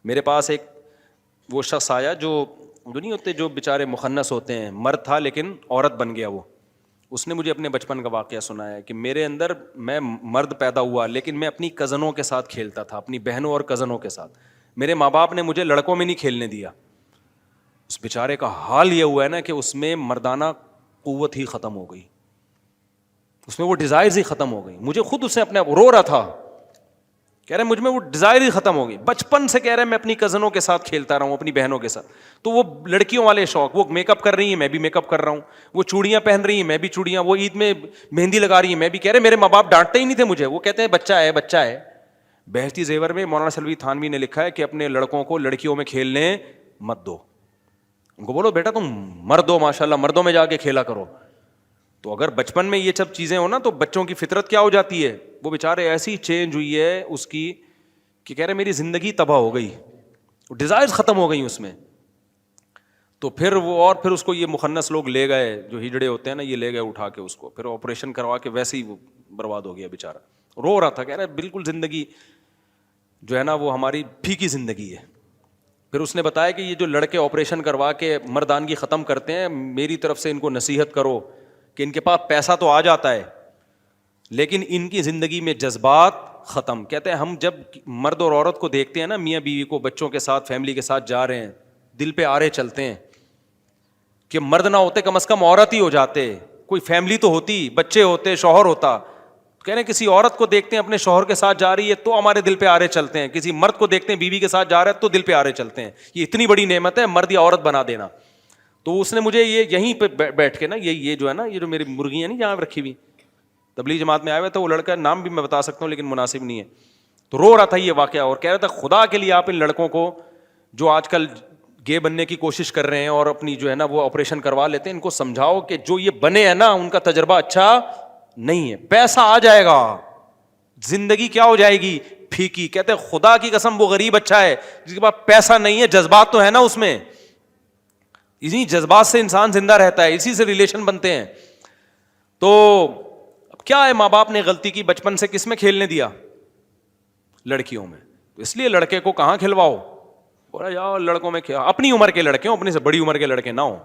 میرے پاس ایک وہ شخص آیا جو نہیں ہوتے جو بیچارے مخنث ہوتے ہیں, مرد تھا لیکن عورت بن گیا وہ. اس نے مجھے اپنے بچپن کا واقعہ سنایا کہ میرے اندر, میں مرد پیدا ہوا لیکن میں اپنی کزنوں کے ساتھ کھیلتا تھا, اپنی بہنوں اور کزنوں کے ساتھ. میرے ماں باپ نے مجھے لڑکوں میں نہیں کھیلنے دیا. اس بیچارے کا حال یہ ہوا ہے نا کہ اس میں مردانہ قوت ہی ختم ہو گئی, اس میں وہ ڈیزائرز ہی ختم ہو گئی. مجھے خود اس نے اپنے رو رہا تھا, کہہ رہے مجھ میں وہ ڈیزائر ہی ختم ہو گئی. بچپن سے کہہ رہے میں اپنی کزنوں کے ساتھ کھیلتا رہا ہوں, اپنی بہنوں کے ساتھ. تو وہ لڑکیوں والے شوق, وہ میک اپ کر رہی ہیں میں بھی میک اپ کر رہا ہوں, وہ چوڑیاں پہن رہی ہیں میں بھی چوڑیاں, وہ عید میں مہندی لگا رہی ہیں میں بھی. کہہ رہے میرے ماں باپ ڈانٹتے ہی نہیں تھے مجھے, وہ کہتے ہیں بچہ ہے بچہ ہے. بہشتی زیور میں مولانا سلوی تھانوی نے لکھا ہے کہ اپنے لڑکوں کو لڑکیوں میں کھیلنے مت دو, ان کو بولو بیٹا تم مرد ہو ماشاء اللہ, مردوں میں جا کے کھیلا کرو. تو اگر بچپن میں یہ سب چیزیں ہو نا تو بچوں کی فطرت کیا ہو جاتی ہے, وہ بیچارے ایسی چینج ہوئی ہے اس کی کہ کہہ رہے میری زندگی تباہ ہو گئی, ڈیزائرز ختم ہو گئی اس میں. تو پھر وہ, اور پھر اس کو یہ مخنث لوگ لے گئے, جو ہجڑے ہوتے ہیں نا, یہ لے گئے اٹھا کے اس کو, پھر آپریشن کروا کے ویسے ہی وہ برباد ہو گیا بیچارہ. رو رہا تھا, کہہ رہا بالکل زندگی جو ہے نا وہ ہماری پھیکی زندگی ہے. پھر اس نے بتایا کہ یہ جو لڑکے آپریشن کروا کے مردانگی ختم کرتے ہیں, میری طرف سے ان کو نصیحت کرو کہ ان کے پاس پیسہ تو آ جاتا ہے لیکن ان کی زندگی میں جذبات ختم. کہتے ہیں ہم جب مرد اور عورت کو دیکھتے ہیں نا, میاں بیوی کو بچوں کے ساتھ فیملی کے ساتھ جا رہے ہیں, دل پہ آرے چلتے ہیں کہ مرد نہ ہوتے کم از کم عورت ہی ہو جاتے, کوئی فیملی تو ہوتی, بچے ہوتے, شوہر ہوتا. کہہ رہے ہیں کسی عورت کو دیکھتے ہیں اپنے شوہر کے ساتھ جا رہی ہے تو ہمارے دل پہ آرے چلتے ہیں, کسی مرد کو دیکھتے ہیں بیوی کے ساتھ جا رہا ہے تو دل پہ آرے چلتے ہیں. یہ اتنی بڑی نعمت ہے مرد یا عورت بنا دینا. تو اس نے مجھے یہ یہیں پہ بیٹھ کے نا, یہ جو ہے نا, یہ جو میری مرغیاں نہیں جہاں رکھی ہوئی, تبلیغ جماعت میں آیا ہوا تھا وہ لڑکا, نام بھی میں بتا سکتا ہوں لیکن مناسب نہیں ہے. تو رو رہا تھا یہ واقعہ اور کہہ رہا تھا خدا کے لیے آپ ان لڑکوں کو جو آج کل گے بننے کی کوشش کر رہے ہیں اور اپنی جو ہے نا وہ آپریشن کروا لیتے ہیں, ان کو سمجھاؤ کہ جو یہ بنے ہیں نا ان کا تجربہ اچھا نہیں ہے. پیسہ آ جائے گا, زندگی کیا ہو جائے گی پھیکی. کہتے ہیں خدا کی قسم وہ غریب اچھا ہے جس کے پاس پیسہ نہیں ہے, جذبات تو ہے نا اس میں, اسی جذبات سے انسان زندہ رہتا ہے, اسی سے ریلیشن بنتے ہیں. تو اب کیا ہے, ماں باپ نے غلطی کی, بچپن سے کس میں کھیلنے دیا, لڑکیوں میں. تو اس لیے لڑکے کو کہاں کھلواؤ, بولا یار لڑکوں میں کیا, اپنی عمر کے لڑکے ہوں, اپنی سے بڑی عمر کے لڑکے نہ ہوں.